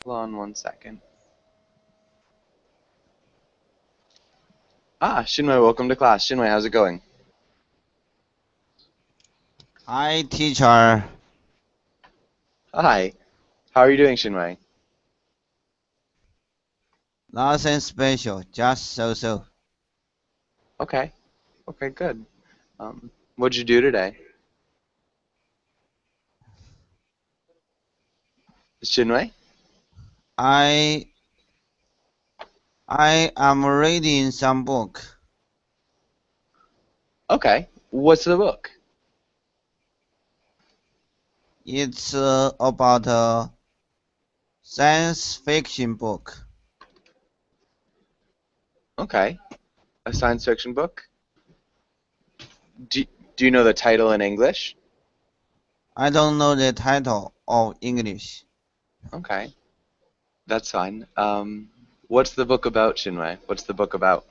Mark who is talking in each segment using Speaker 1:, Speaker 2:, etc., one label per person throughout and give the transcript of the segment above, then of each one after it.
Speaker 1: Hold on one second. Ah, Shinwei, welcome to class. Shinwei, how's it going?
Speaker 2: Hi, teacher.
Speaker 1: Hi. How are you doing, Shinwei?
Speaker 2: Nothing special, just so.
Speaker 1: Okay. Okay, good. What'd you do today? Shinwei?
Speaker 2: I I am reading some book.
Speaker 1: Okay. What's the book?
Speaker 2: It's about a science fiction book.
Speaker 1: Okay. A science fiction book? Do, do you know the title in English?
Speaker 2: I don't know the title of English.
Speaker 1: Okay. That's fine. What's the book about, Shinwei? What's the book about?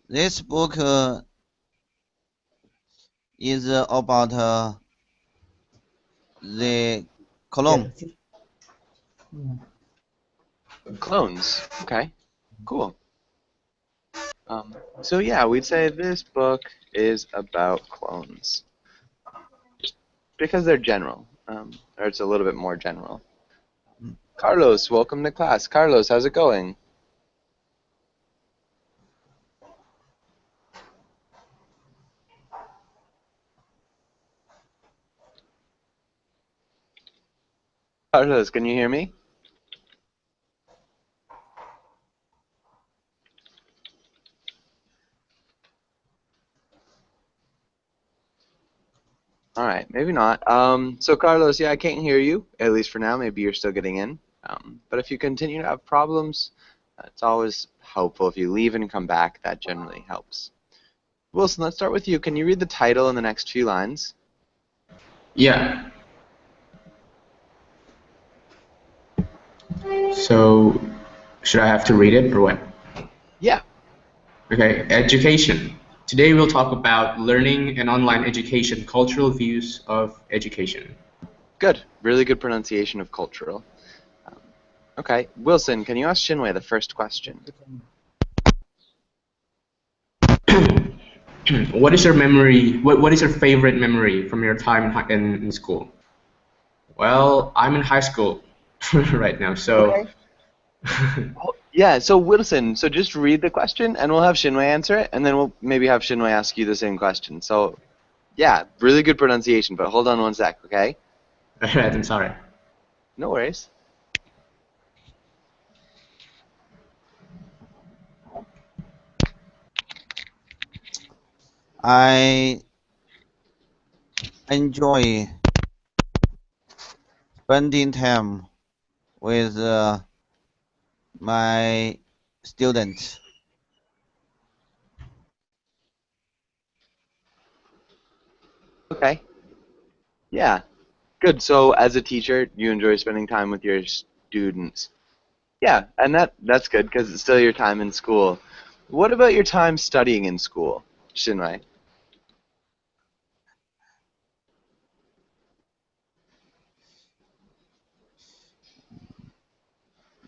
Speaker 2: This book is about the clone.
Speaker 1: Clones. Okay. Cool. So yeah, we'd say this book is about clones. Just because they're general. Or it's a little bit more general. Carlos, welcome to class. Carlos, how's it going? Carlos, can you hear me? All right, maybe not. So Carlos, yeah, I can't hear you, at least for now. Maybe you're still getting in. But if you continue to have problems, it's always helpful if you leave and come back. That generally helps. Wilson, let's start with you. Can you read the title in the next few lines?
Speaker 3: Yeah. So, should I have to read it or what?
Speaker 1: Yeah.
Speaker 3: Okay, education. Today we'll talk about learning and online education, cultural views of education.
Speaker 1: Good. Really good pronunciation of cultural. Um, okay. Wilson, can you ask Shinwei the first question?
Speaker 3: What is your memory? What is your favorite memory from your time in school? Well, I'm in high school right now, so
Speaker 1: Okay. Yeah, so Wilson, so just read the question and we'll have Shinwei answer it, and then we'll maybe have Shinwei ask you the same question. So, yeah, really good pronunciation, but hold on one sec, okay?
Speaker 3: alright, I'm sorry.
Speaker 1: No worries.
Speaker 2: I enjoy spending time with my students.
Speaker 1: Okay. Yeah, good. So, as a teacher, you enjoy spending time with your students. Yeah, and that's good because it's still your time in school. What about your time studying in school, Shinwei?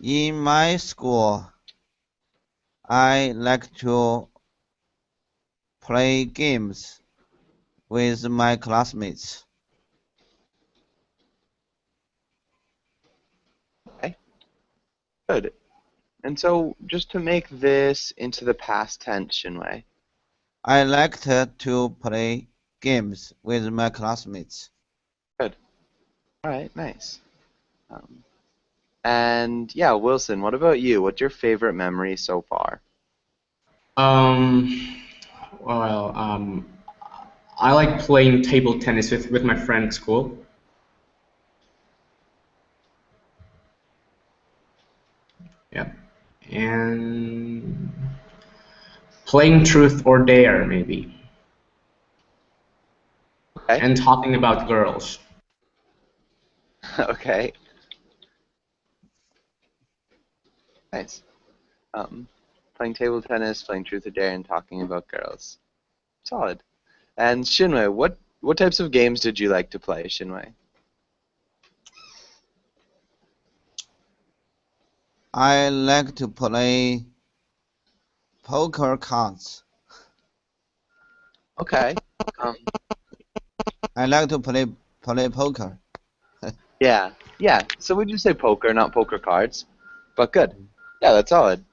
Speaker 2: In my school, I like to play games with my classmates.
Speaker 1: Okay, good. And so, just to make this into the past tense, Shinwei.
Speaker 2: I liked to play games with my classmates.
Speaker 1: Good. All right, nice. Um, and yeah, Wilson, what about you? What's your favorite memory so far?
Speaker 3: Um, well, I like playing table tennis with my friend at school. Yeah. And playing truth or dare, maybe.
Speaker 1: Okay.
Speaker 3: And talking about girls.
Speaker 1: Okay. Nice. Um, Playing table tennis, playing truth or dare, and talking about girls. Solid. And Shinwei, what types of games did you like to play, Shinwei?
Speaker 2: I like to play poker cards.
Speaker 1: Okay. Um,
Speaker 2: I like to play poker.
Speaker 1: yeah, yeah. So we do say poker, not poker cards, but good. Yeah, that's solid.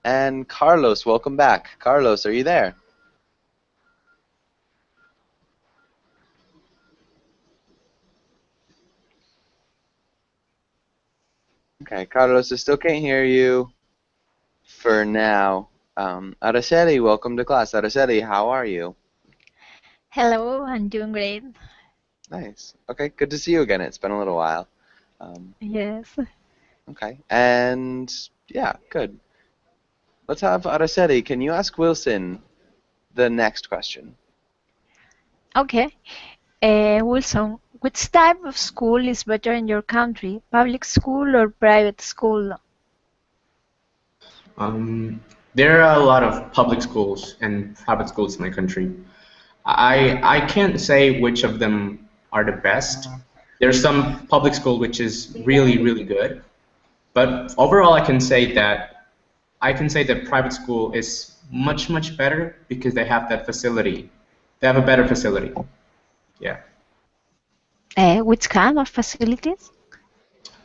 Speaker 1: And Carlos, welcome back. Carlos, are you there? Okay, Carlos, I still can't hear you for now. Araceli, welcome to class. Araceli, how are you?
Speaker 4: Hello, I'm doing great.
Speaker 1: Nice. Okay, good to see you again. It's been a little while. Um,
Speaker 4: Yes.
Speaker 1: okay, and yeah, good. Let's have Araceli. Can you ask Wilson the next question?
Speaker 4: Okay. Wilson, which type of school is better in your country? Public school or private school?
Speaker 3: There are a lot of public schools and private schools in my country. I can't say which of them are the best. There's some public school which is really good, but overall I can say that private school is much better because they have that facility. They have a better facility. Yeah.
Speaker 4: Which kind of facilities?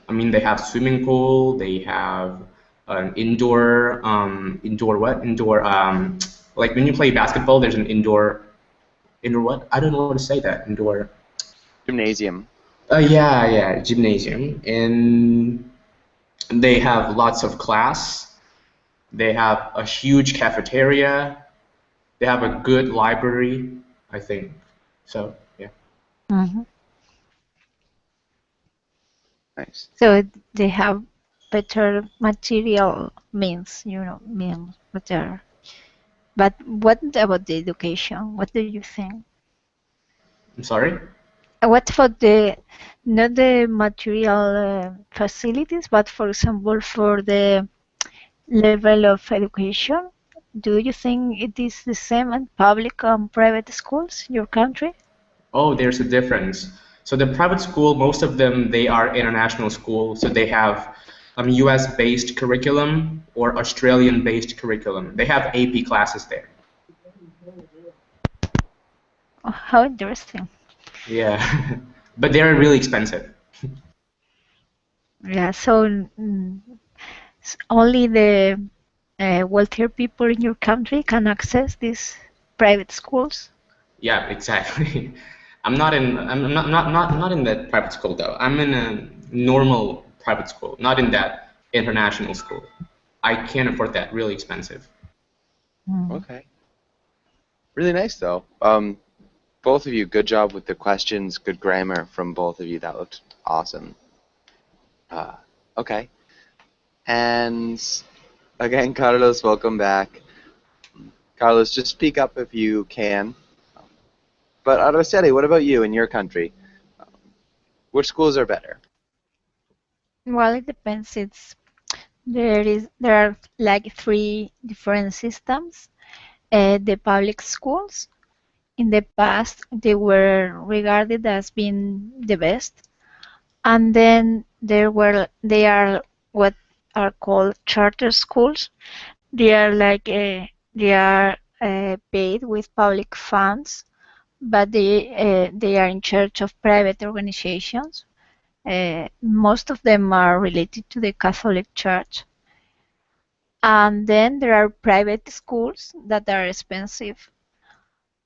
Speaker 3: I mean, they have swimming pool. They have an indoor what? Indoor like when you play basketball, there's an indoor what? I don't know how to say that. Indoor.
Speaker 1: Gymnasium.
Speaker 3: Yeah, gymnasium, and they have lots of class. They have a huge cafeteria. They have a good library, I think. So yeah.
Speaker 4: Mhm.
Speaker 1: Nice.
Speaker 4: So they have better material means better. But what about the education? What do you think?
Speaker 3: I'm sorry.
Speaker 4: What about not the material facilities, but for example, for the level of education, do you think it is the same in public and private schools in your country?
Speaker 3: Oh, there's a difference. So the private school, most of them, they are international schools, so they have US-based curriculum or Australian-based curriculum. They have AP classes there.
Speaker 4: Oh, how interesting.
Speaker 3: Yeah, but they're really expensive.
Speaker 4: Yeah, so only the wealthier people in your country can access these private schools.
Speaker 3: Yeah, exactly. I'm not in that private school though. I'm in a normal private school, not in that international school. I can't afford that. Really expensive.
Speaker 1: Okay. Really nice though. Both of you, good job with the questions, good grammar from both of you. That looked awesome. Uh, okay. And again, Carlos, welcome back. Carlos, just speak up if you can. But Araceli, what about you in your country? Which schools are better?
Speaker 4: Well, it depends. There are like three different systems. The public schools in the past they were regarded as being the best, and then they are what are called charter schools. They are paid with public funds, but they are in charge of private organizations. Most of them are related to the Catholic Church. And then there are private schools that are expensive.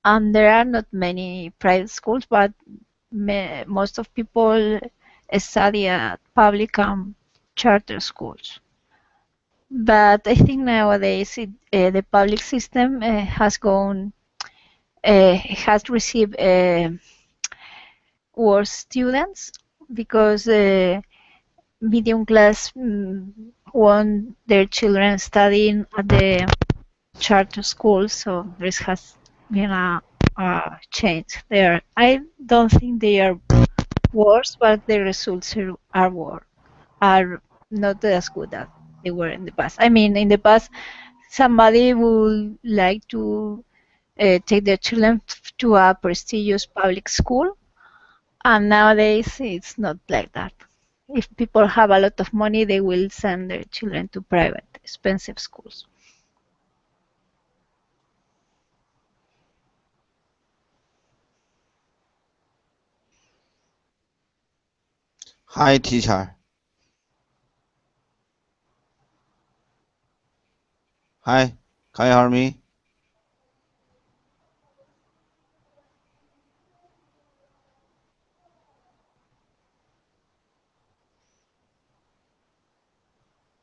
Speaker 4: And there are not many private schools, but most of people study at public and charter schools. But I think nowadays the public system has received worse students because medium class want their children studying at the charter schools, so there has been a change there. I don't think they are worse, but the results are not as good as they were in the past. I mean, in the past, somebody would like to take their children to a prestigious public school, and nowadays it's not like that. If people have a lot of money, they will send their children to private, expensive schools.
Speaker 2: Hi, teacher. Hi, can you hear me?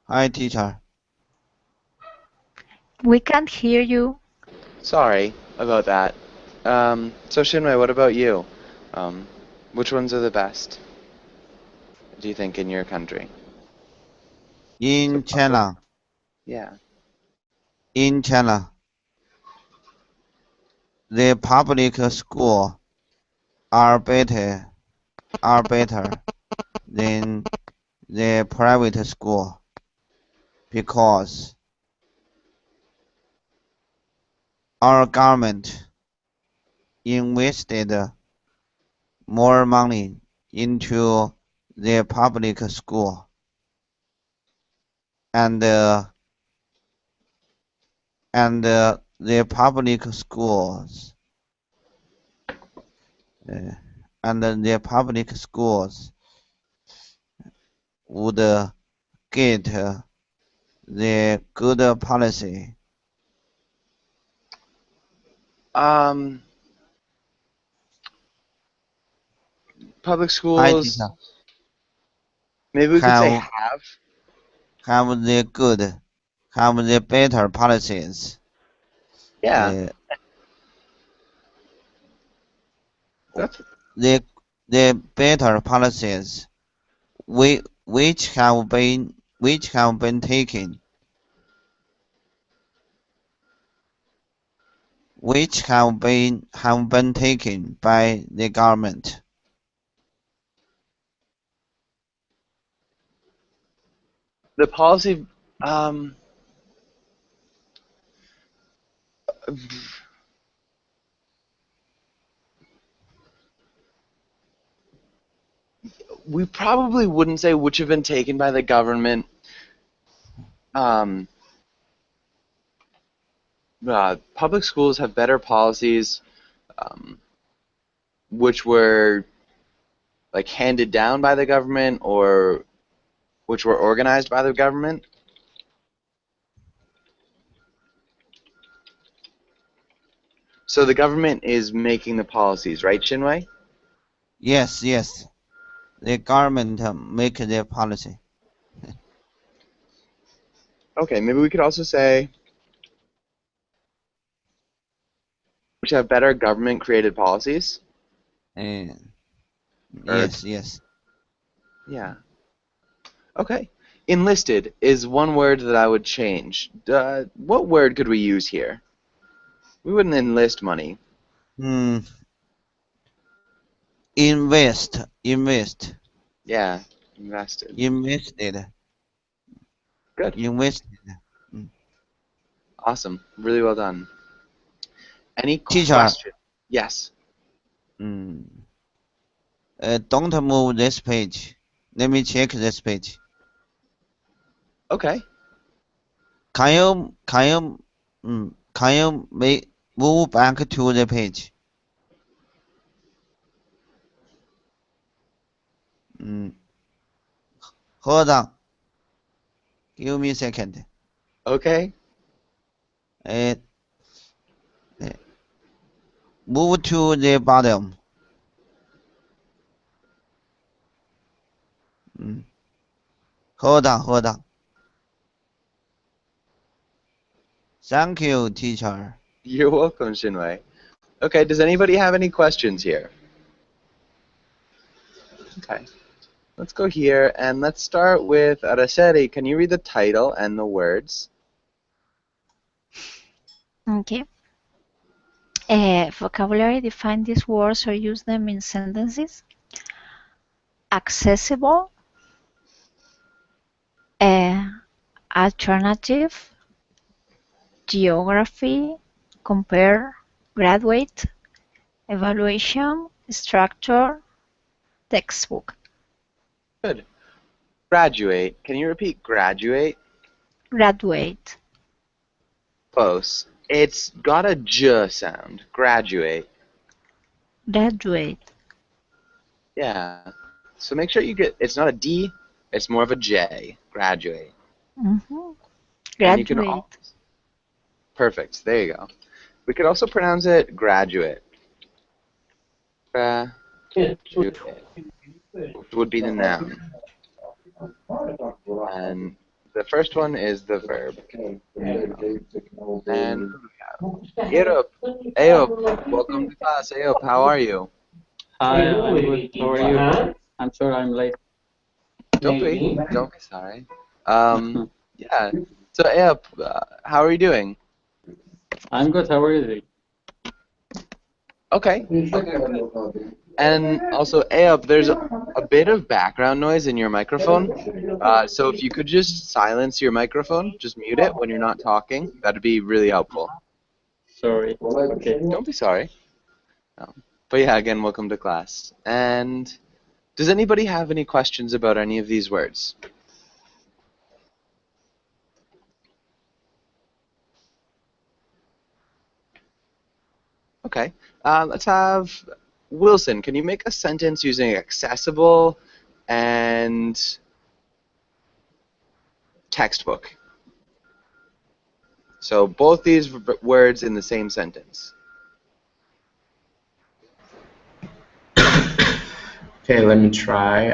Speaker 2: Hi, teacher.
Speaker 4: We can't hear you.
Speaker 1: Sorry about that. So Shinwei, what about you? Um, which ones are the best, do you think, in your country? So
Speaker 2: In
Speaker 1: public.
Speaker 2: China,
Speaker 1: Yeah.
Speaker 2: in China, the public school are better than the private school because our government invested more money into the public school and the public schools uh, and the public schools would get the good policy.
Speaker 1: Um, Public
Speaker 2: Hi,
Speaker 1: schools,
Speaker 2: teacher.
Speaker 1: maybe we could say
Speaker 2: Have
Speaker 1: have.
Speaker 2: have the better policies.
Speaker 1: Yeah,
Speaker 2: Uh,
Speaker 1: that's
Speaker 2: the better policies which have been taken have been taken by the government.
Speaker 1: the policy. Um, we probably wouldn't say which have been taken by the government. Um, Public schools have better policies, um, which were like handed down by the government or which were organized by the government. So the government is making the policies, right, Shinwei?
Speaker 2: Yes, yes. The government make the policy.
Speaker 1: Okay, maybe we could also say which have better government created policies.
Speaker 2: And
Speaker 1: Or
Speaker 2: yes, yes.
Speaker 1: yeah. Okay. Enlisted is one word that I would change. What word could we use here? We wouldn't enlist money.
Speaker 2: Hmm. Invest.
Speaker 1: Yeah, invested.
Speaker 2: Invested.
Speaker 1: Good.
Speaker 2: Invested. Mm.
Speaker 1: Awesome. Really well done. Any
Speaker 2: Teacher,
Speaker 1: question? Yes.
Speaker 2: mm, don't move this page. Let me check this page.
Speaker 1: Okay.
Speaker 2: Can you move back to the page? Mm, hold on. Give me a second.
Speaker 1: Okay.
Speaker 2: Uh, uh, move to the bottom. Mm, hold on. Thank you, teacher.
Speaker 1: You're welcome, Shinwei. Okay, does anybody have any questions here? Okay. Let's go here and let's start with Araceli. Can you read the title and the words?
Speaker 4: Okay. Vocabulary, define these words or use them in sentences. Accessible, alternative, geography, compare, graduate, evaluation, structure, textbook.
Speaker 1: Good. Graduate. Can you repeat graduate?
Speaker 4: Graduate.
Speaker 1: Close. It's got a j sound. Graduate.
Speaker 4: Graduate.
Speaker 1: Yeah. So make sure you get, it's not a D, it's more of a J. Graduate.
Speaker 4: Mm-hmm.
Speaker 1: And you can
Speaker 4: Graduate.
Speaker 1: perfect. There you go. We could also pronounce it graduate. Graduate, which would be the noun. And the first one is the verb. And Ayup, Ayup, welcome to class. Ayup, how are you?
Speaker 5: Hi, I'm good. How are you? I'm sorry I'm late.
Speaker 1: Don't be sorry. Yeah. So Ayup, how are you doing?
Speaker 5: I'm good. How are you doing?
Speaker 1: Okay. And also, Ayup, there's a bit of background noise in your microphone. So if you could just silence your microphone, just mute it when you're not talking, that'd be really helpful.
Speaker 5: Sorry. Okay.
Speaker 1: Don't be sorry. But yeah, again, welcome to class. And does anybody have any questions about any of these words? Okay. Let's have Wilson. Can you make a sentence using accessible and textbook? So both these words in the same sentence.
Speaker 3: Okay, let me try.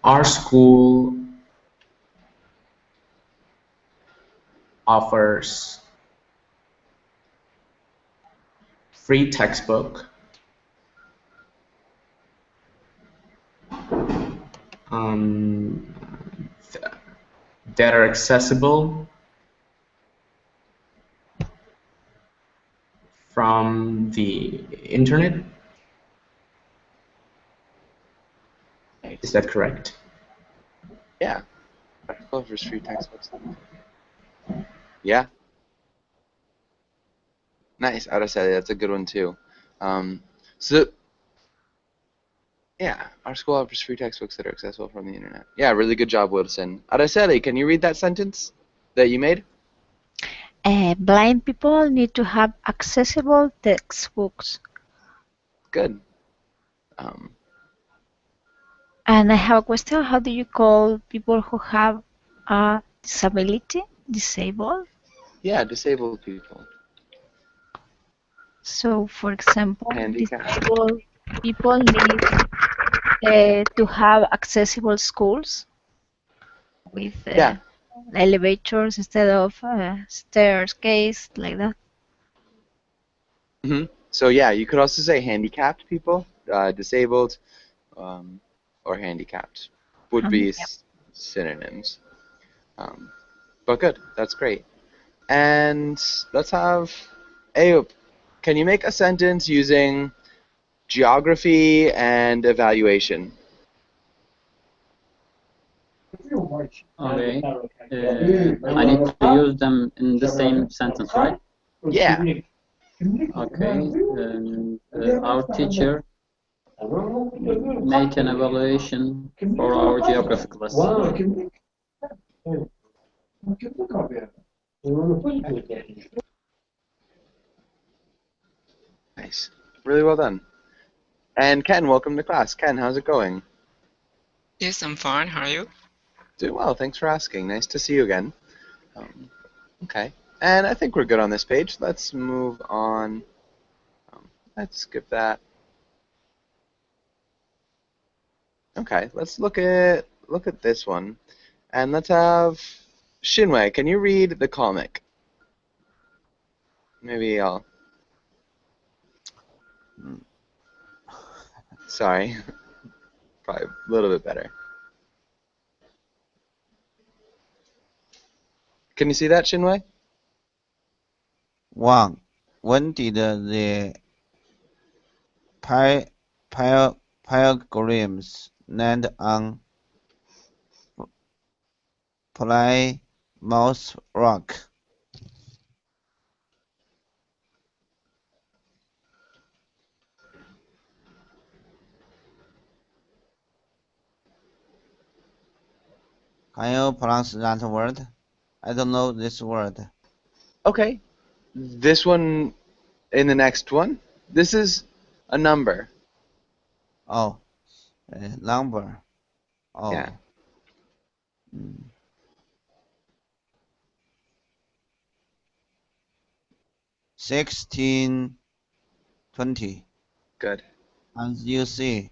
Speaker 3: Our school offers free textbook, that are accessible from the internet. Is that correct?
Speaker 1: Yeah. Offers free textbooks. Yeah. Nice. Araceli, that's a good one too. So yeah, our school offers free textbooks that are accessible from the internet. Yeah, really good job, Wilson. Araceli, can you read that sentence that you made?
Speaker 4: Blind people need to have accessible textbooks.
Speaker 1: Good.
Speaker 4: And I have a question. How do you call people who have a disability? Disabled?
Speaker 1: Yeah, disabled people.
Speaker 4: So, for example,
Speaker 1: Handicapped.
Speaker 4: disabled people need to have accessible schools with
Speaker 1: Yeah.
Speaker 4: elevators instead of staircase, like that.
Speaker 1: So yeah, you could also say handicapped people, disabled, or handicapped would be synonyms. But good, that's great. And let's have Ayup. Can you make a sentence using geography and evaluation?
Speaker 5: Okay. I need to use them in the same sentence, right?
Speaker 1: Yeah.
Speaker 5: Okay. Our teacher make an evaluation for our geography class.
Speaker 1: Nice. Really well done. And Ken, welcome to class. Ken, how's it going?
Speaker 6: Yes, I'm fine. How are you?
Speaker 1: Doing well. Thanks for asking. Nice to see you again. Okay. And I think we're good on this page. Let's move on. Let's skip that. Okay. Let's look at this one, and let's have Shinwei. Can you read the comic? Maybe I'll. Sorry. Probably a little bit better. Can you see that, Shinwei?
Speaker 2: 1. When did the pilgrims land on Playa mouse rock. Can you pronounce that word? I don't know this word.
Speaker 1: Okay. This one in the next one. This is a number.
Speaker 2: Oh, number. Oh.
Speaker 1: Yeah.
Speaker 2: Mm. 16, 20.
Speaker 1: Good.
Speaker 2: As you see,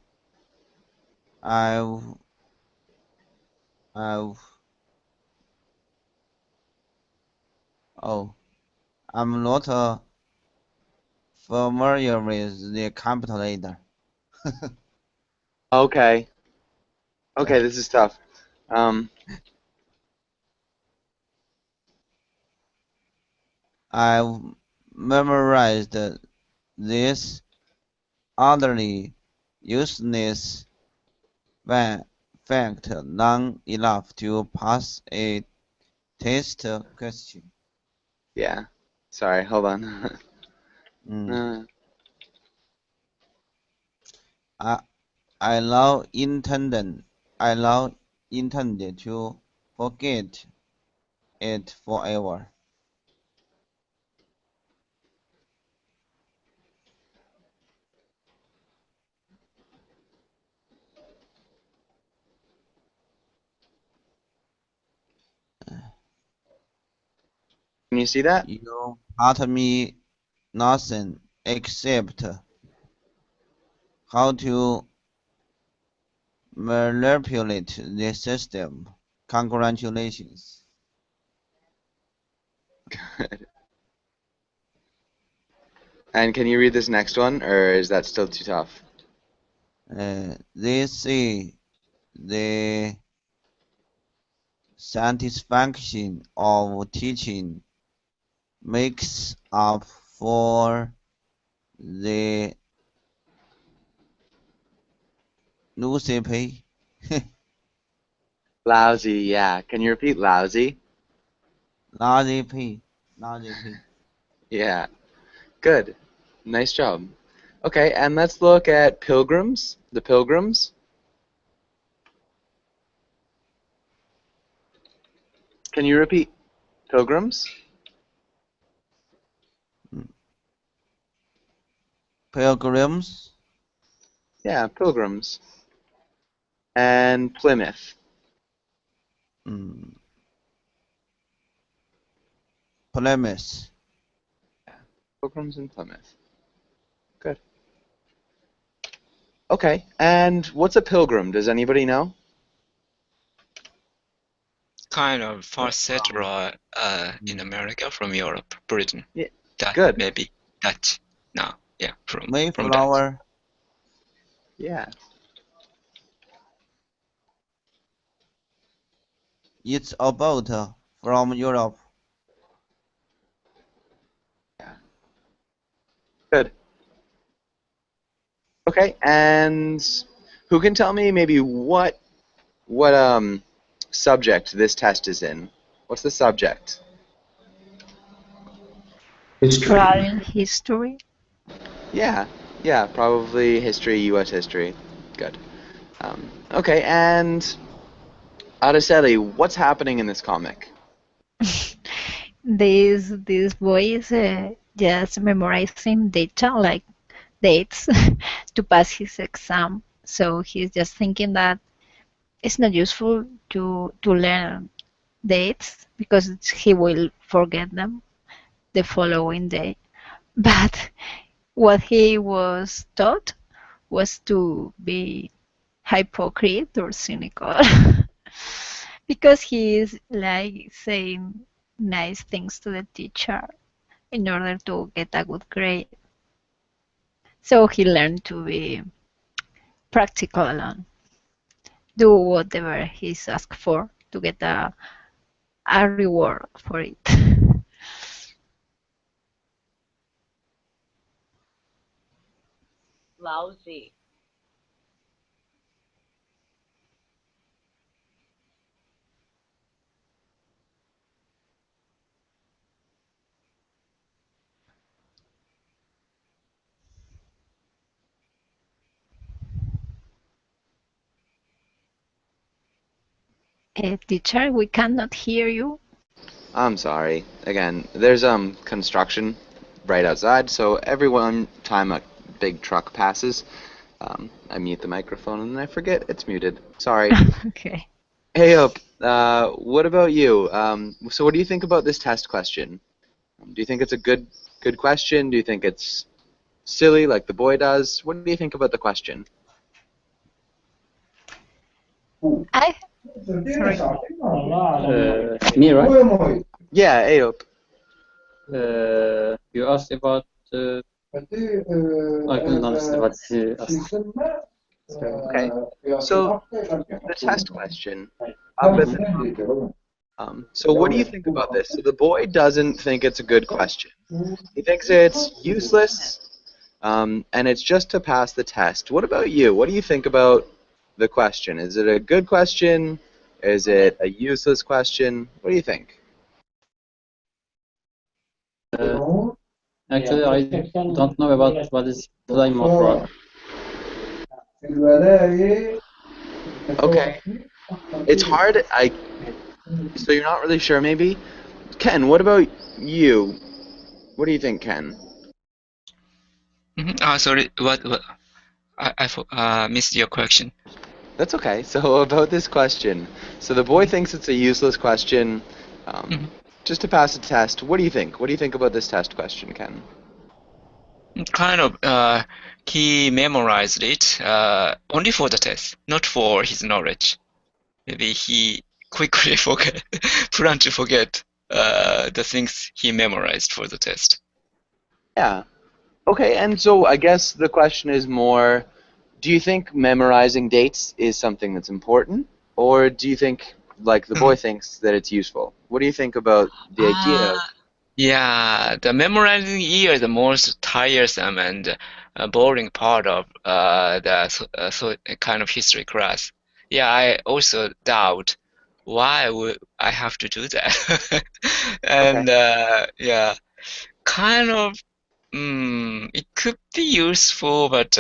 Speaker 2: I've oh, I'm not familiar with the calculator.
Speaker 1: Okay. Okay, this is tough. Um,
Speaker 2: I've memorized this utterly useless fact long enough to pass a test question.
Speaker 1: yeah. Sorry, hold on.
Speaker 2: Mm. I I now intended to forget it forever.
Speaker 1: Can you see that?
Speaker 2: You taught me nothing except how to manipulate the system. Congratulations.
Speaker 1: And can you read this next one, or is that still too tough?
Speaker 2: They say the satisfaction of teaching makes up for the lousy pay.
Speaker 1: Lousy, yeah. Can you repeat lousy?
Speaker 2: Lousy pay. Lousy pay.
Speaker 1: Yeah. Good. Nice job. Okay, and let's look at pilgrims. The pilgrims. Can you repeat pilgrims?
Speaker 2: Pilgrims.
Speaker 1: Yeah, pilgrims. And Plymouth.
Speaker 2: Mm. Plymouth.
Speaker 1: Pilgrims and Plymouth. Good. Okay, and what's a pilgrim? Does anybody know?
Speaker 6: Kind of far settler in
Speaker 2: Mm.
Speaker 6: America from Europe, Britain.
Speaker 1: Yeah.
Speaker 6: That
Speaker 1: Good.
Speaker 6: maybe Dutch. No, yeah, from Dutch.
Speaker 2: Mayflower.
Speaker 1: Yeah.
Speaker 2: It's a boat from Europe.
Speaker 1: Good. Okay, and who can tell me maybe what subject this test is in? What's the subject?
Speaker 3: History.
Speaker 4: Traveling history.
Speaker 1: Yeah, yeah, probably history, U.S. history. Good. Okay, and Araceli, what's happening in this comic?
Speaker 4: This boy is just memorizing data, like dates, to pass his exam. So he's just thinking that it's not useful to learn dates because he will forget them the following day. But what he was taught was to be hypocrite or cynical because he is like saying nice things to the teacher in order to get a good grade. So he learned to be practical and do whatever he's asked for to get a reward for it.
Speaker 7: Lousy.
Speaker 4: Teacher, we cannot hear you.
Speaker 1: I'm sorry. Again, there's construction right outside, so every one time a big truck passes, I mute the microphone and then I forget it's muted. Sorry.
Speaker 4: Okay.
Speaker 1: Hey, Hope, what about you? So what do you think about this test question? Do you think it's a good question? Do you think it's silly like the boy does? What do you think about the question?
Speaker 4: I sorry.
Speaker 5: Me, right?
Speaker 1: Yeah, hey, Hope.
Speaker 5: You asked about. I couldn't understand what you asked.
Speaker 1: Okay. So the test question up at the top. So what do you think about this? So the boy doesn't think it's a good question. He thinks it's useless, and it's just to pass the test. What about you? What do you think about the question? Is it a good question? Is it a useless question? What do you think?
Speaker 5: Actually, I don't know about what is Plymouth Rock.
Speaker 1: Okay. It's hard. So you're not really sure, maybe? Ken, what about you? What do you think, Ken?
Speaker 6: Sorry, what? I missed your question.
Speaker 1: That's okay. So about this question. So the boy thinks it's a useless question, just to pass a test. What do you think? What do you think about this test question, Ken?
Speaker 6: Kind of, he memorized it only for the test, not for his knowledge. Maybe he quickly plan to forget the things he memorized for the test.
Speaker 1: Yeah. Okay, and so I guess the question is more, do you think memorizing dates is something that's important? Or do you think, like the boy thinks, that it's useful? What do you think about the idea of...
Speaker 6: Yeah, the memorizing year is the most tiresome and boring part of the kind of history class. Yeah, I also doubt why would I have to do that. And yeah, kind of, it could be useful, but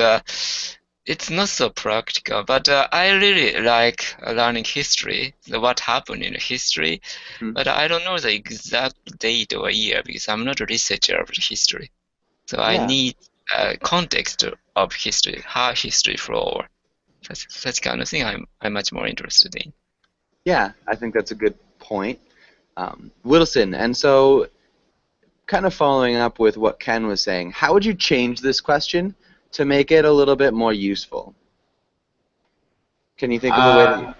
Speaker 6: it's not so practical. But I really like learning history, what happened in history. But I don't know the exact date or year because I'm not a researcher of history. So I
Speaker 1: Yeah.
Speaker 6: need context of history, how history flow. Such kind of thing I'm much more interested in.
Speaker 1: Yeah, I think that's a good point. Wilson, and so kind of following up with what Ken was saying, how would you change this question to make it a little bit more useful? Can you think of a way that...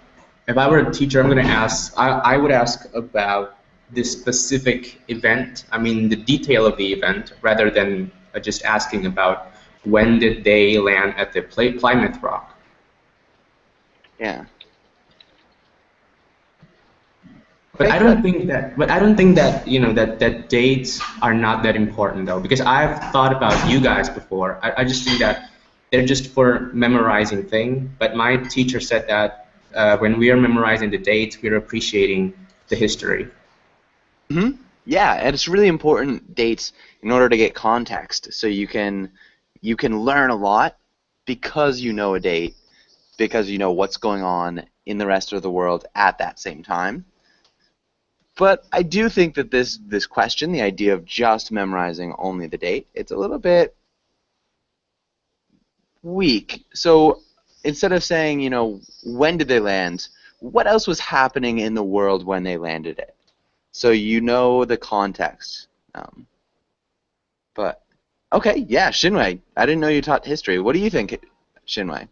Speaker 3: If I were a teacher, I'm going to ask, I would ask about the specific event, I mean the detail of the event, rather than just asking about when did they land at the Plymouth Rock.
Speaker 1: Yeah.
Speaker 3: But
Speaker 1: Okay,
Speaker 3: I don't think that. But I don't think that that dates are not that important though, because I've thought about you guys before. I just think that they're just for memorizing thing. But my teacher said that when we are memorizing the dates, we're appreciating the history.
Speaker 1: Yeah, and it's really important, dates, in order to get context. So you can learn a lot because you know a date, because you know what's going on in the rest of the world at that same time. But I do think that this question, the idea of just memorizing only the date, it's a little bit weak. So instead of saying, when did they land, what else was happening in the world when they landed it? So you know the context. But okay, yeah, Shinwei. I didn't know you taught history. What do you think, Shinwei?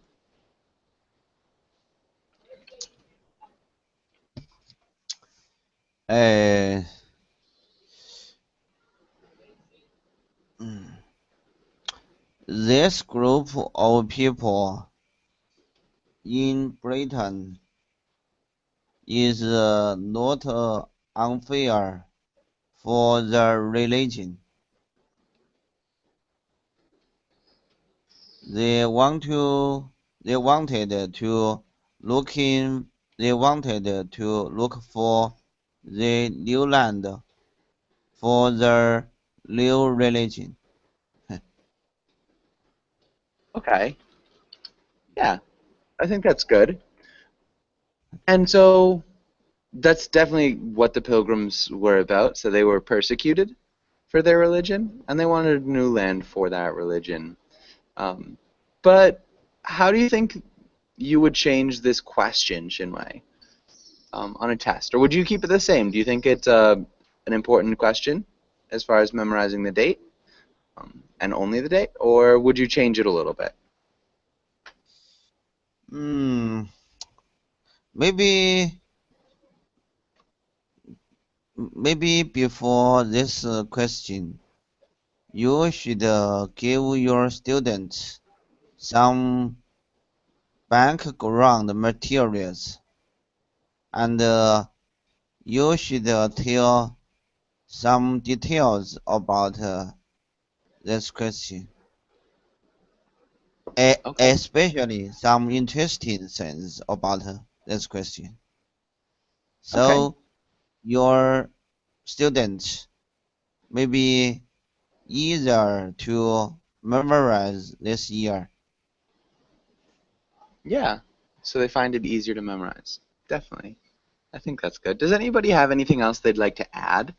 Speaker 2: This group of people in Britain is not unfair for their religion. They wanted to look for the new land for their new religion.
Speaker 1: Okay. Yeah, I think that's good. And so that's definitely what the Pilgrims were about. So they were persecuted for their religion, and they wanted a new land for that religion. But how do you think you would change this question, Shinwei, on a test? Or would you keep it the same? Do you think it's an important question as far as memorizing the date, and only the date? Or would you change it a little bit?
Speaker 2: Maybe before this question, you should give your students some background materials, and you should tell some details about this question,
Speaker 1: Okay.
Speaker 2: especially some interesting things about this question.
Speaker 1: Okay.
Speaker 2: So your students may be easier to memorize this year.
Speaker 1: Yeah. So they find it easier to memorize. Definitely. I think that's good. Does anybody have anything else they'd like to add?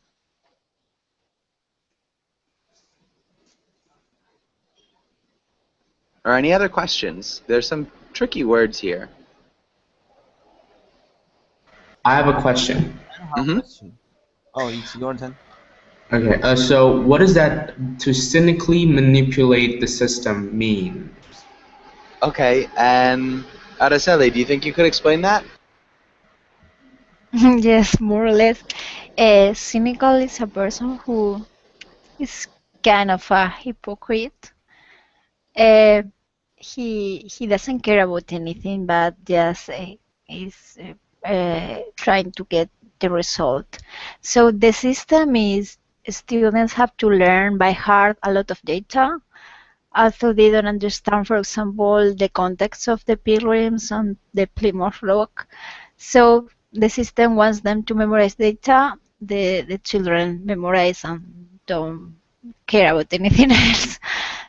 Speaker 1: Or any other questions? There's some tricky words here.
Speaker 3: I have a question.
Speaker 1: Mm-hmm.
Speaker 2: Oh, it's your turn.
Speaker 3: Okay, so what does that to cynically manipulate the system mean?
Speaker 1: Okay, and Araceli, do you think you could explain that?
Speaker 4: Yes, more or less. Cynical is a person who is kind of a hypocrite. Uh, he doesn't care about anything, but just is trying to get the result. So the system is students have to learn by heart a lot of data. Also, they don't understand, for example, the context of the pilgrims on the Plymouth Rock. So the system wants them to memorize data. The children memorize and don't care about anything else.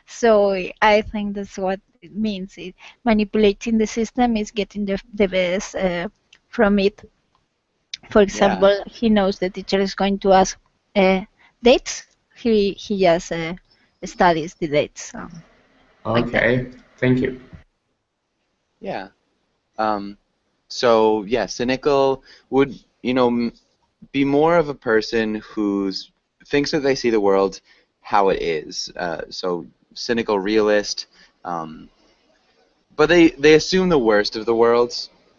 Speaker 4: So I think that's what it means. Manipulating the system is getting the best from it. For
Speaker 1: Yeah.
Speaker 4: example, he knows the teacher is going to ask dates. He just studies the dates. Like that.
Speaker 3: Okay, thank you.
Speaker 1: Yeah. So yeah, cynical would, be more of a person who's thinks that they see the world how it is. So cynical realist. But they assume the worst of the world.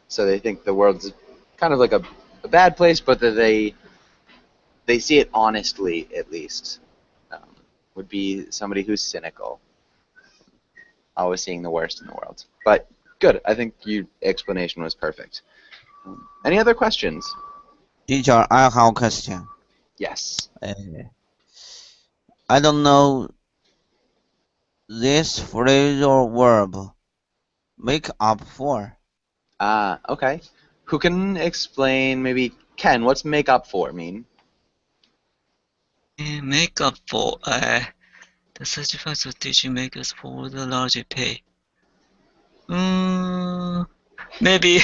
Speaker 1: So they think the world's kind of like a bad place, but that they see it honestly, at least. Would be somebody who's cynical, always seeing the worst in the world. But good. I think your explanation was perfect. Any other questions?
Speaker 2: Teacher, I have a question.
Speaker 1: Yes.
Speaker 2: I don't know this phrase or verb. Make up for.
Speaker 1: Okay. Who can explain, maybe Ken, what's make up for mean?
Speaker 6: Make up for the sacrifice of teaching makers for the larger pay. Maybe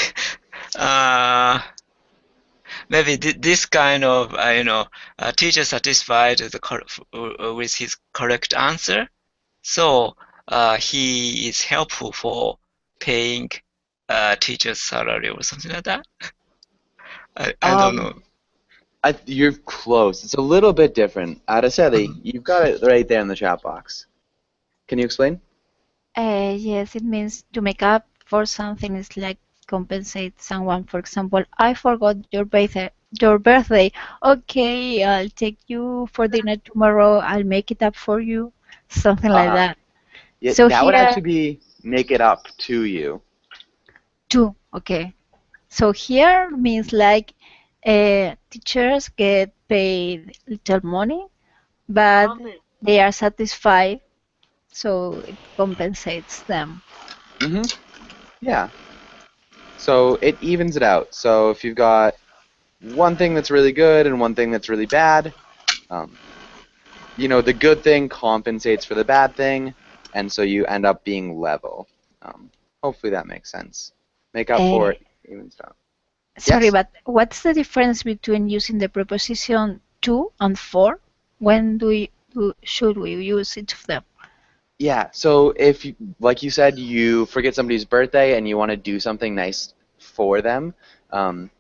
Speaker 6: maybe this kind of teacher satisfied with his correct answer, so he is helpful for paying teacher's salary or something like that. I don't know.
Speaker 1: You're close. It's a little bit different. Araceli, you've got it right there in the chat box. Can you explain?
Speaker 4: Yes, it means to make up for something is like compensate someone. For example, I forgot your birthday. Your birthday. Okay, I'll take you for dinner tomorrow. I'll make it up for you. Something like
Speaker 1: Uh-huh.
Speaker 4: that.
Speaker 1: Yeah,
Speaker 4: So
Speaker 1: that would
Speaker 4: here,
Speaker 1: actually be make it up to you.
Speaker 4: two. Okay. So here means like teachers get paid little money, but they are satisfied, so it compensates them.
Speaker 1: Mm-hmm. Yeah. So it evens it out. So if you've got one thing that's really good and one thing that's really bad, the good thing compensates for the bad thing, and so you end up being level. Hopefully that makes sense. Make up for
Speaker 4: Uh,
Speaker 1: it, evens it out.
Speaker 4: Sorry,
Speaker 1: Yes.
Speaker 4: but what's the difference between using the preposition to and for? When should we use each of them?
Speaker 1: Yeah, so if, like you said, you forget somebody's birthday and you want to do something nice for them, um,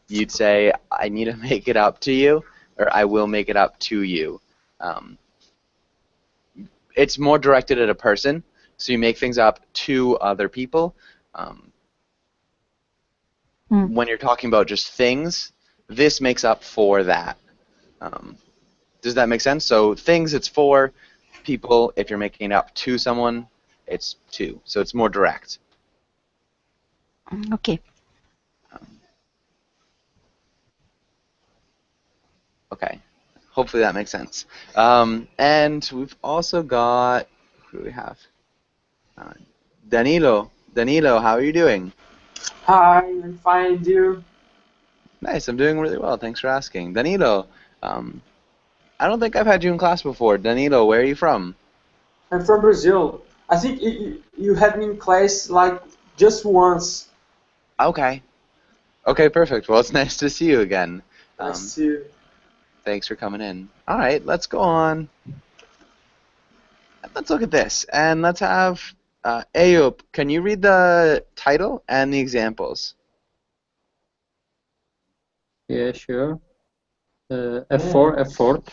Speaker 1: you'd say, I need to make it up to you, or I will make it up to you. Um, it's more directed at a person, so you make things up to other people. Um,
Speaker 4: Mm.
Speaker 1: when you're talking about just things, this makes up for that. Um, does that make sense? So things, it's for. People, if you're making it up to someone, it's to. So it's more direct.
Speaker 4: Okay.
Speaker 1: Okay. Hopefully that makes sense. And we've also got, who do we have? Uh, Danilo. Danilo, how are you doing?
Speaker 7: Hi, I'm fine, you?
Speaker 1: Nice, I'm doing really well. Thanks for asking. Danilo, um, I don't think I've had you in class before. Danilo, where are you from?
Speaker 7: I'm from Brazil. I think you had me in class like just once.
Speaker 1: Okay. Okay, perfect. Well, it's nice to see you again.
Speaker 7: Nice to.
Speaker 1: Thanks for coming in. All right, let's go on. Let's look at this, and let's have Ayub. Can you read the title and the examples?
Speaker 5: Yeah, sure. F4, effort.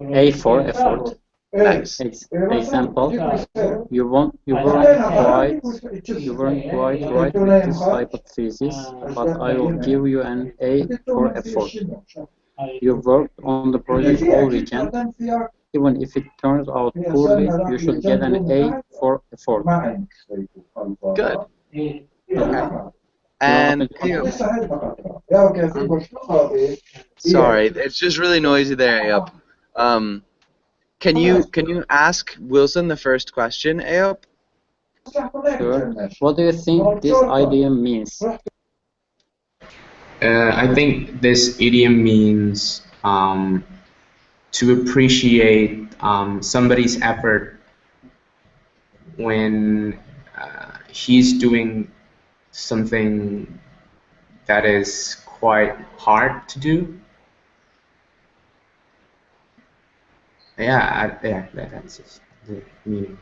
Speaker 5: A4, effort.
Speaker 1: Nice.
Speaker 5: Example, you weren't quite right with this hypothesis, but I will give you an A for effort. You worked on the project all weekend. Even if it turns out poorly, you should get an A for effort.
Speaker 1: Good.
Speaker 5: Okay.
Speaker 1: And Ayub, sorry, it's just really noisy there, Ayub. Can you ask Wilson the first question, Ayub?
Speaker 5: Sure. What do you think this idiom means?
Speaker 3: I think this idiom means to appreciate somebody's effort when he's doing something that is quite hard to do. Yeah, that's just the meaning.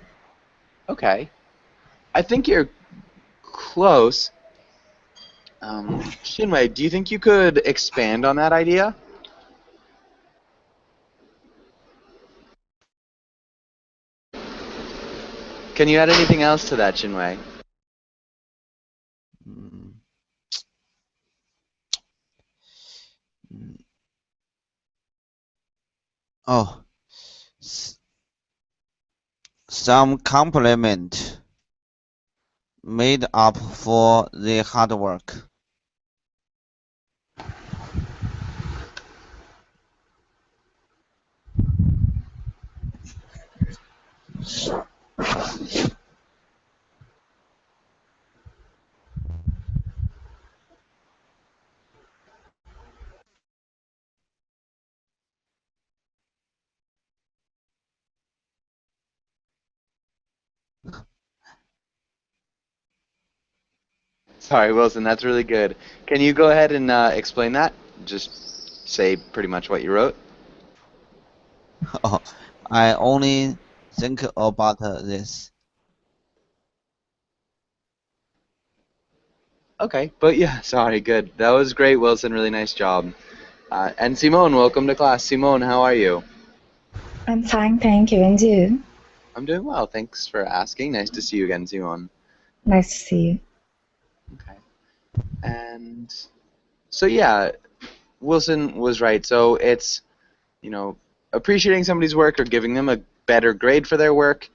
Speaker 1: Okay. I think you're close. Shinwei, do you think you could expand on that idea? Can you add anything else to that, Shinwei?
Speaker 2: Mm, mm. Oh, some compliment made up for the hard work.
Speaker 1: Sorry, Wilson, that's really good. Can you go ahead and explain that? Just say pretty much what you wrote.
Speaker 2: Oh, I only think about this.
Speaker 1: Okay, but yeah, sorry, good. That was great, Wilson. Really nice job. And Simone, welcome to class. Simone, how are you?
Speaker 8: I'm fine, thank you. And you?
Speaker 1: I'm doing well. Thanks for asking. Nice to see you again, Simone.
Speaker 8: Nice to see you.
Speaker 1: Okay. And so yeah, Wilson was right. So it's, appreciating somebody's work or giving them a better grade for their work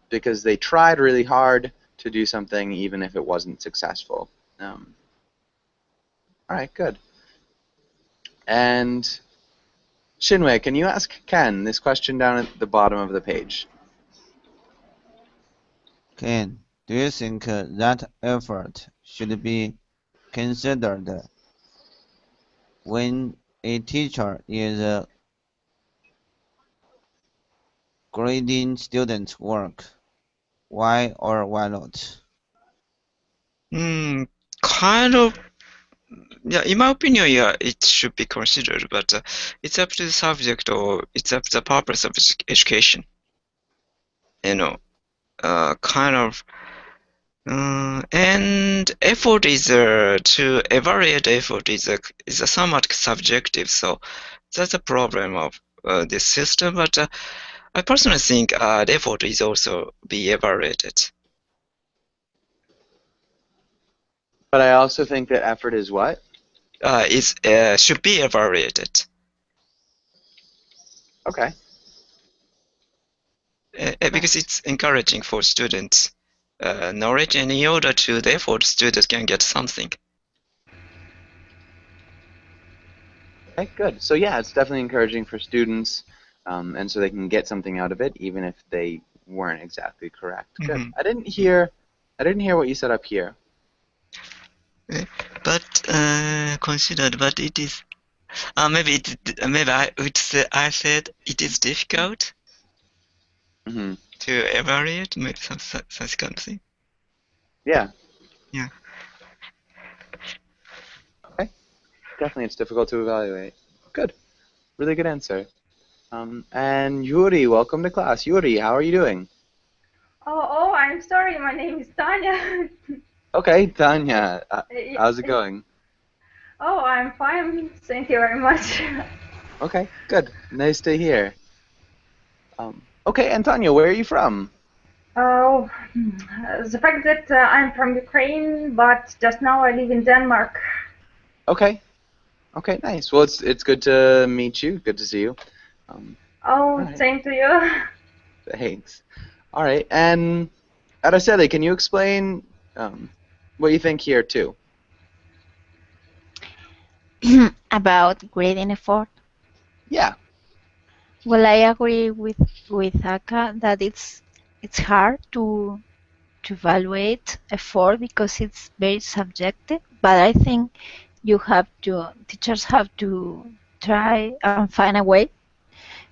Speaker 1: because they tried really hard to do something even if it wasn't successful. All right, good. And Shinwei, can you ask Ken this question down at the bottom of the page?
Speaker 2: Ken, do you think that effort should be considered when a teacher is grading students' work? Why or why not?
Speaker 6: Kind of Yeah, in my opinion, yeah, it should be considered, but it's up to the subject or it's up to the purpose of education. You know, kind of, and effort is to evaluate effort is a somewhat subjective, so that's a problem of this system. But I personally think the effort is also be evaluated.
Speaker 1: But I also think that effort is what?
Speaker 6: Is should be evaluated.
Speaker 1: Okay.
Speaker 6: Because it's encouraging for students knowledge, and in order to the effort, students can get something.
Speaker 1: Okay, good. So yeah, it's definitely encouraging for students, and so they can get something out of it, even if they weren't exactly correct. Good.
Speaker 6: Mhm.
Speaker 1: I didn't hear what you said up here.
Speaker 6: But considered, but it is maybe I said it is difficult
Speaker 1: Mm-hmm.
Speaker 6: to evaluate, maybe such kind of thing.
Speaker 1: Yeah.
Speaker 6: Yeah.
Speaker 1: Okay. Definitely, it's difficult to evaluate. Good. Really good answer. And Yuri, welcome to class. Yuri, how are you doing?
Speaker 9: Oh, I'm sorry. My name is Tanya.
Speaker 1: Okay, Tanya, how's it going?
Speaker 9: Oh, I'm fine. Thank you very much.
Speaker 1: Okay, good. Nice to hear. Okay, and Tanya, where are you from?
Speaker 9: Oh, the fact that I'm from Ukraine, but just now I live in Denmark.
Speaker 1: Okay. Okay, nice. Well, it's good to meet you. Good to see you.
Speaker 9: Oh,
Speaker 1: right.
Speaker 9: same to you.
Speaker 1: Thanks. All right, and Araceli, can you explain what you think here too?
Speaker 4: About grading effort.
Speaker 1: Yeah.
Speaker 4: Well, I agree with Aka that it's hard to evaluate effort because it's very subjective. But I think teachers have to try and find a way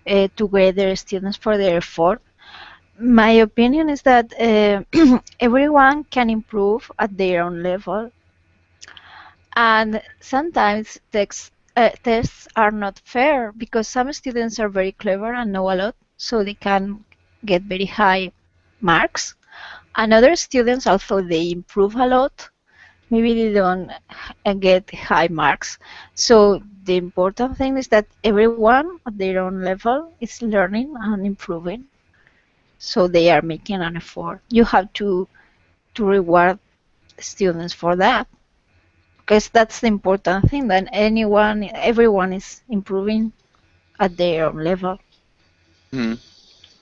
Speaker 4: to grade their students for their effort. My opinion is that everyone can improve at their own level, and sometimes tests are not fair because some students are very clever and know a lot, so they can get very high marks. And other students, although they improve a lot, maybe they don't get high marks. So the important thing is that everyone at their own level is learning and improving. So they are making an effort. You have to reward students for that, because that's the important thing, that everyone is improving at their own level.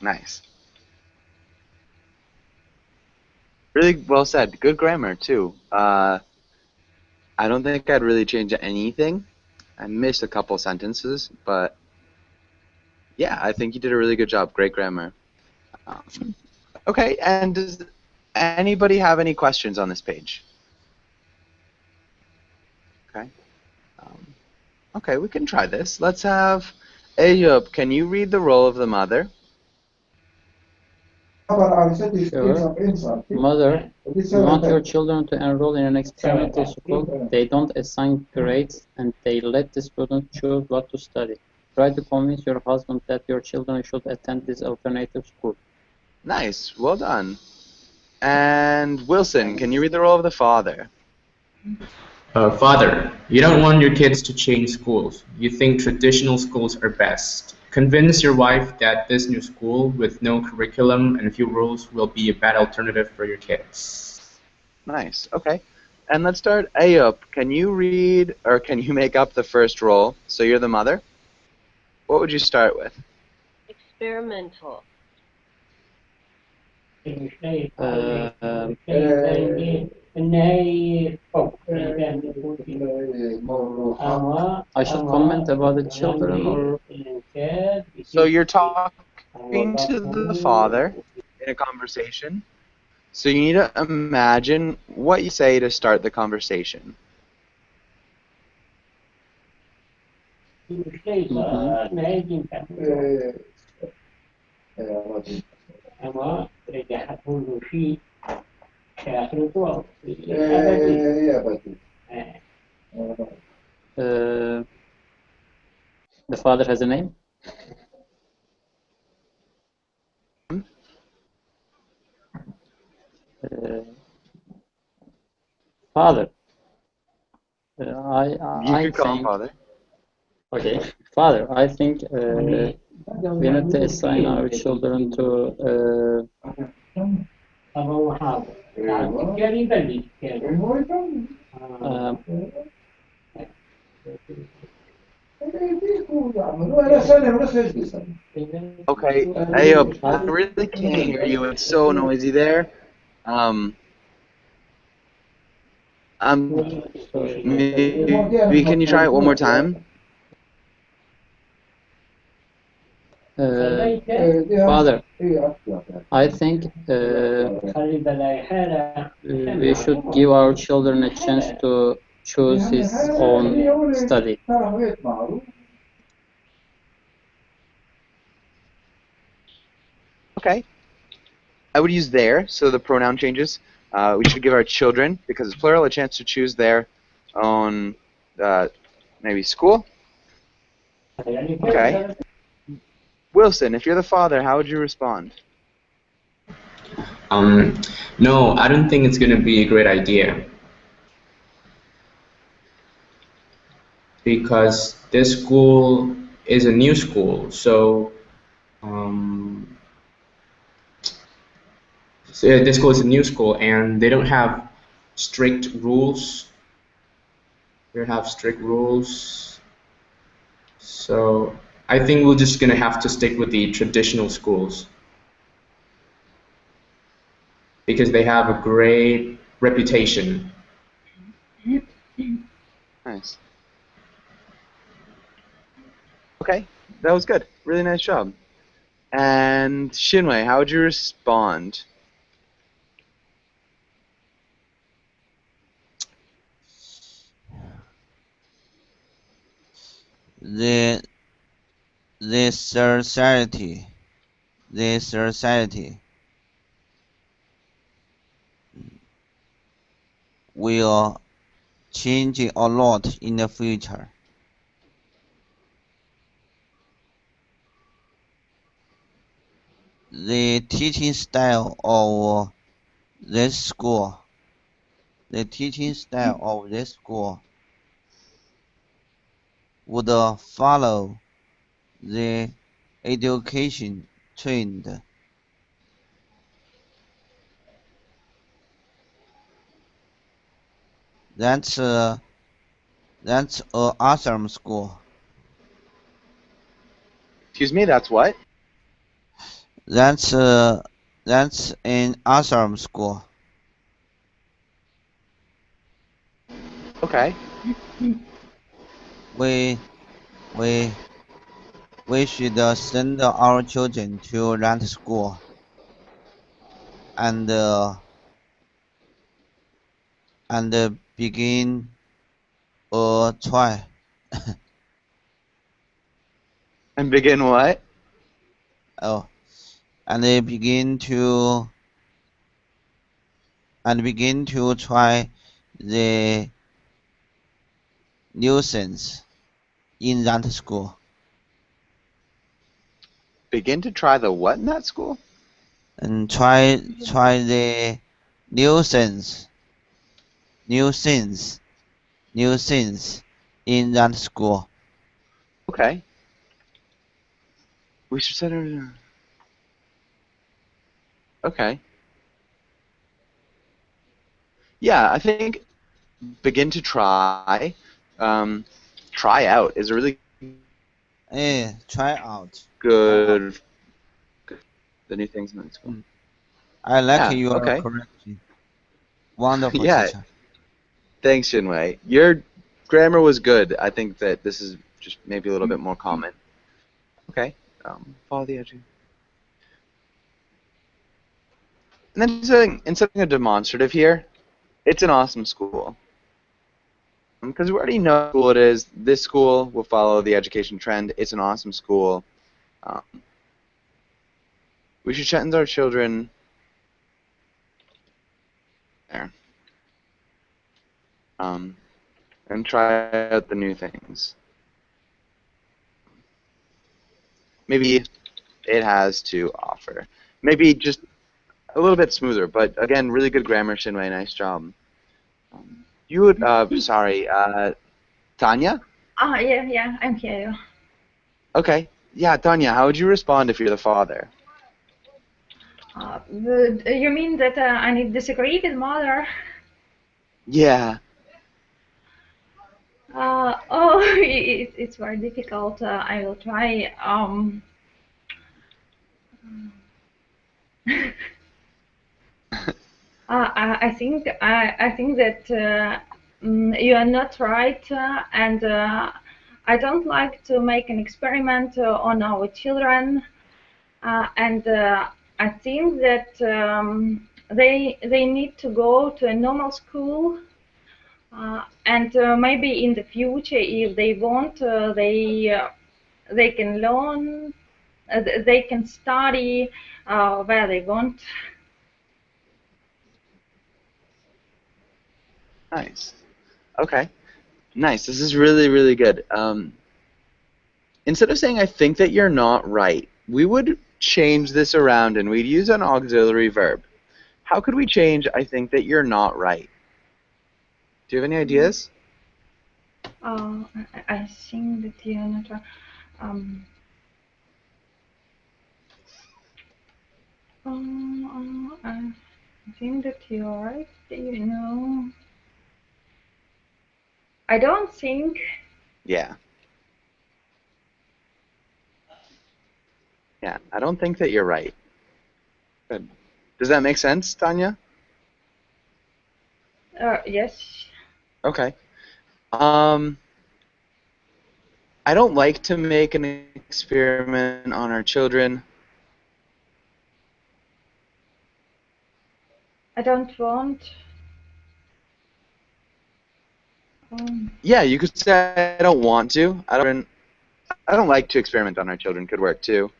Speaker 1: Nice. Really well said. Good grammar too. I don't think I'd really change anything. I missed a couple sentences, but yeah, I think you did a really good job. Great grammar. Okay, and does anybody have any questions on this page? Okay. Okay, we can try this. Let's have Ayub. Can you read the role of the mother?
Speaker 5: Sure. Mother, you want your children to enroll in an experimental school. They don't assign grades and they let the student choose what to study. Try to convince your husband that your children should attend this alternative school.
Speaker 1: Nice. Well done. And Wilson, can you read the role of the father?
Speaker 3: Father, you don't want your kids to change schools. You think traditional schools are best. Convince your wife that this new school with no curriculum and few rules will be a bad alternative for your kids.
Speaker 1: Nice. Okay. And let's start. Ayub, can you read or can you make up the first role? So you're the mother. What would you start with?
Speaker 10: Experimental.
Speaker 5: I should comment about the children, or?
Speaker 1: So you're talking to the father in a conversation. So you need to imagine what you say to start the conversation.
Speaker 5: The father has a name? Father.
Speaker 1: You
Speaker 5: I
Speaker 1: could call him
Speaker 5: think.
Speaker 1: father.
Speaker 5: Okay, father. I think we need to assign our children to.
Speaker 1: Okay, Ayub, I really can't hear you. It's so noisy there. Um, maybe can you try it one more time?
Speaker 5: Father, I think we should give our children a chance to choose his own study.
Speaker 1: Okay. I would use their, so the pronoun changes. We should give our children, because it's plural, a chance to choose their own, maybe school. Okay. Wilson, if you're the father, how would you respond?
Speaker 3: No, I don't think it's going to be a great idea. Because this school is a new school, so this school is a new school, and they don't have strict rules. They don't have strict rules, so I think we're just gonna have to stick with the traditional schools because they have a great reputation.
Speaker 1: Nice. Okay, that was good. Really nice job. And Shinwei, how would you respond?
Speaker 2: The society will change a lot in the future. The teaching style of this school would follow the education trend. That's a awesome school.
Speaker 1: Excuse me, that's what?
Speaker 2: That's an awesome school.
Speaker 1: Okay.
Speaker 2: We should send our children to that school and begin a try.
Speaker 1: And begin what?
Speaker 2: Oh, and begin to try the nuisance in that school.
Speaker 1: Begin to try the what in that school?
Speaker 2: And try the nuisance in that school.
Speaker 1: Okay. We should send her. Okay. Yeah, I think begin to try. Try out is a really
Speaker 2: Try out.
Speaker 1: good. The new things in that school.
Speaker 2: I like
Speaker 1: Yeah,
Speaker 2: your
Speaker 1: okay.
Speaker 2: correction. Wonderful
Speaker 1: Yeah.
Speaker 2: teacher.
Speaker 1: Thanks, Shinwei. Your grammar was good. I think that this is just maybe a little bit more common. Okay. Follow the edge. And then inserting a demonstrative here, it's an awesome school. Because we already know what school it is. This school will follow the education trend. It's an awesome school. We should send our children there. and try out the new things. Maybe it has to offer. Maybe just a little bit smoother, but again, really good grammar, Shinwei. Nice job. You would, sorry, Tanya?
Speaker 9: Yeah, I'm here.
Speaker 1: Okay. Yeah, Tanya, how would you respond if you're the father?
Speaker 9: You mean that I need disagree with mother?
Speaker 1: Yeah.
Speaker 9: It's very difficult. I will try. I think that you are not right, and I don't like to make an experiment on our children, and I think that they need to go to a normal school, and maybe in the future, if they want, they can learn, they can study where they want.
Speaker 1: Nice. Okay. Nice. This is really, really good. Instead of saying I think that you're not right, we would change this around and we'd use an auxiliary verb. How could we change I think that you're not right? Do you have any ideas?
Speaker 9: I think that you're not right. I think that you're right. You know, I don't think.
Speaker 1: Yeah. Yeah, I don't think that you're right. Good. Does that make sense, Tanya?
Speaker 9: Yes.
Speaker 1: Okay. I don't like to make an experiment on our children.
Speaker 9: I don't want.
Speaker 1: Yeah, you could say I don't want to. I don't like to experiment on our children could work too.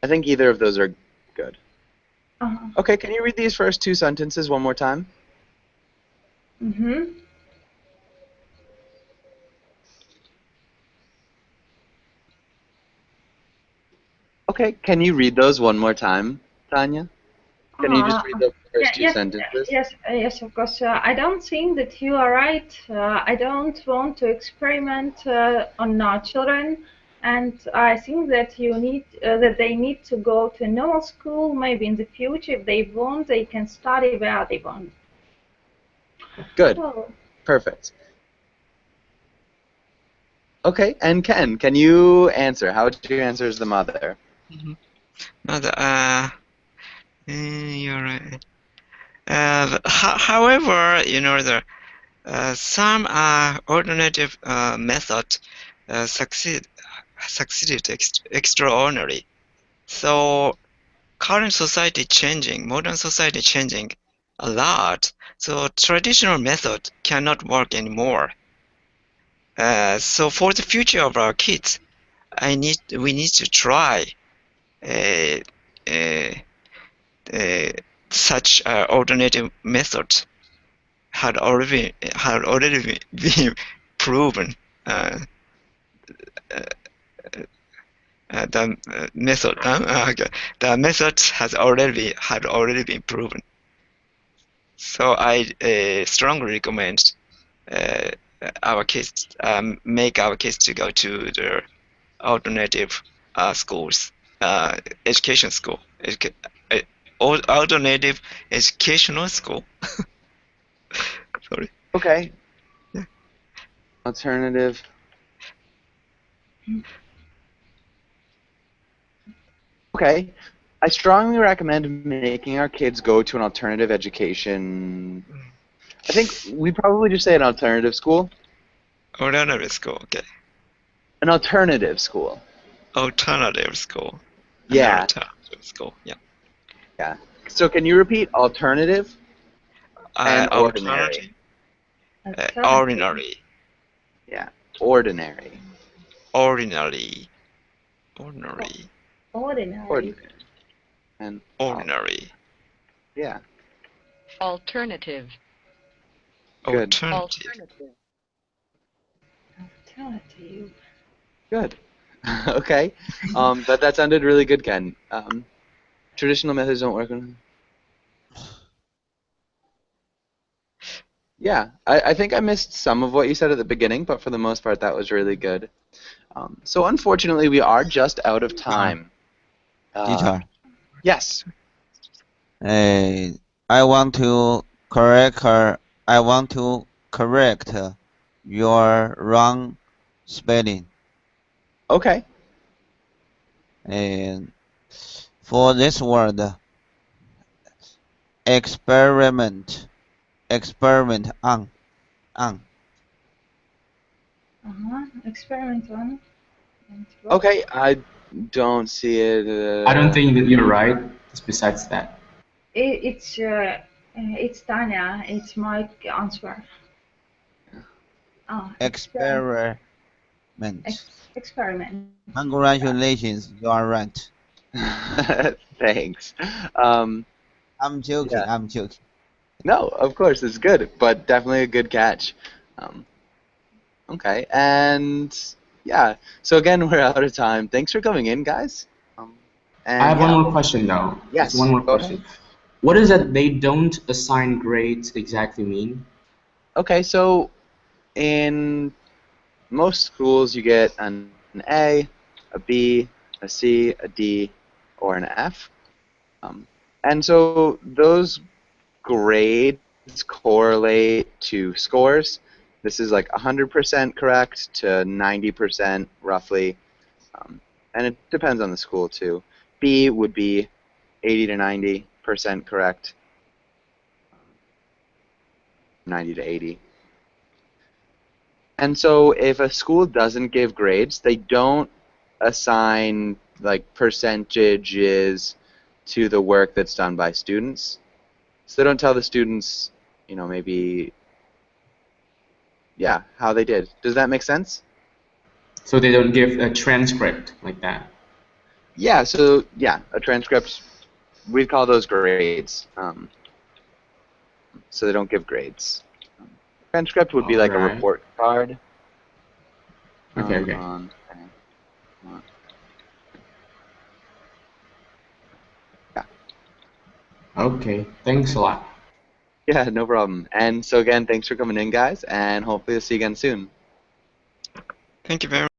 Speaker 1: I think either of those are good. Okay, can you read these first two sentences one more time?
Speaker 9: Mm-hmm.
Speaker 1: Okay, can you read those one more time, Tanya? Can you just read the first two sentences?
Speaker 9: Yes, of course. I don't think that you are right. I don't want to experiment on our children, and I think that they need to go to normal school. Maybe in the future, if they want, they can study where they want.
Speaker 1: Good.
Speaker 9: Oh.
Speaker 1: Perfect. Okay, and Ken, can you answer? How would you answer as the mother?
Speaker 6: Mother, you're right. However, some alternative method succeeded extraordinarily. So current society changing, modern society changing a lot. So traditional method cannot work anymore. So for the future of our kids, we need to try such alternative method had already been proven. The method had already been proven. So I strongly recommend our kids make our kids to go to the alternative schools, education school, alternative educational school. Sorry.
Speaker 1: Okay.
Speaker 6: Yeah.
Speaker 1: Alternative. Okay. I strongly recommend making our kids go to an alternative education. I think we probably just say an alternative school.
Speaker 6: Alternative school, okay.
Speaker 1: An alternative school.
Speaker 6: Alternative school.
Speaker 1: Yeah.
Speaker 6: Alternative school, yeah.
Speaker 1: Yeah. So can you repeat alternative and ordinary?
Speaker 6: Ordinary.
Speaker 1: Yeah. Ordinary.
Speaker 6: Ordinary.
Speaker 1: And
Speaker 6: ordinary.
Speaker 1: Yeah.
Speaker 10: Alternative.
Speaker 1: Good.
Speaker 6: Alternative.
Speaker 9: Alternative.
Speaker 1: Good. Okay. That sounded really good, Ken. Traditional methods don't work. Yeah, I think I missed some of what you said at the beginning, but for the most part, that was really good. So unfortunately, we are just out of time.
Speaker 2: Teacher,
Speaker 1: Yes.
Speaker 2: I want to correct your wrong spelling.
Speaker 1: Okay.
Speaker 2: And for this word, experiment on.
Speaker 9: Experiment on.
Speaker 1: Okay, I don't see it.
Speaker 3: I don't think that you're right. Just besides that.
Speaker 9: It's Tanya. It's my answer.
Speaker 2: Experiment.
Speaker 9: Experiment.
Speaker 2: Congratulations, you are right.
Speaker 1: Thanks.
Speaker 2: I'm joking.
Speaker 1: Yeah.
Speaker 2: I'm joking.
Speaker 1: No, of course, it's good, but definitely a good catch. Okay, and yeah, so again, we're out of time. Thanks for coming in, guys. And
Speaker 3: I have
Speaker 1: yeah.
Speaker 3: one more question, though.
Speaker 1: Yes,
Speaker 3: Just one more
Speaker 1: go
Speaker 3: question.
Speaker 1: ahead.
Speaker 3: What does that they don't assign grades exactly mean?
Speaker 1: Okay, so in most schools, you get an A, a B, a C, a D, or an F. And so those grades correlate to scores. This is like 100% correct to 90% roughly. And it depends on the school too. B would be 80 to 90% correct. 90 to 80. And so if a school doesn't give grades, they don't assign like percentages to the work that's done by students. So they don't tell the students, you know, maybe, yeah, how they did. Does that make sense?
Speaker 3: So they don't give a transcript like that.
Speaker 1: Yeah, so yeah, a transcript, we'd call those grades. So they don't give grades. Transcript would be like a
Speaker 3: Alright.
Speaker 1: report card.
Speaker 3: Okay.
Speaker 1: Yeah.
Speaker 3: Okay, thanks a lot.
Speaker 1: Yeah, no problem. And so again, thanks for coming in, guys, and hopefully we'll see you again soon.
Speaker 6: Thank you very much.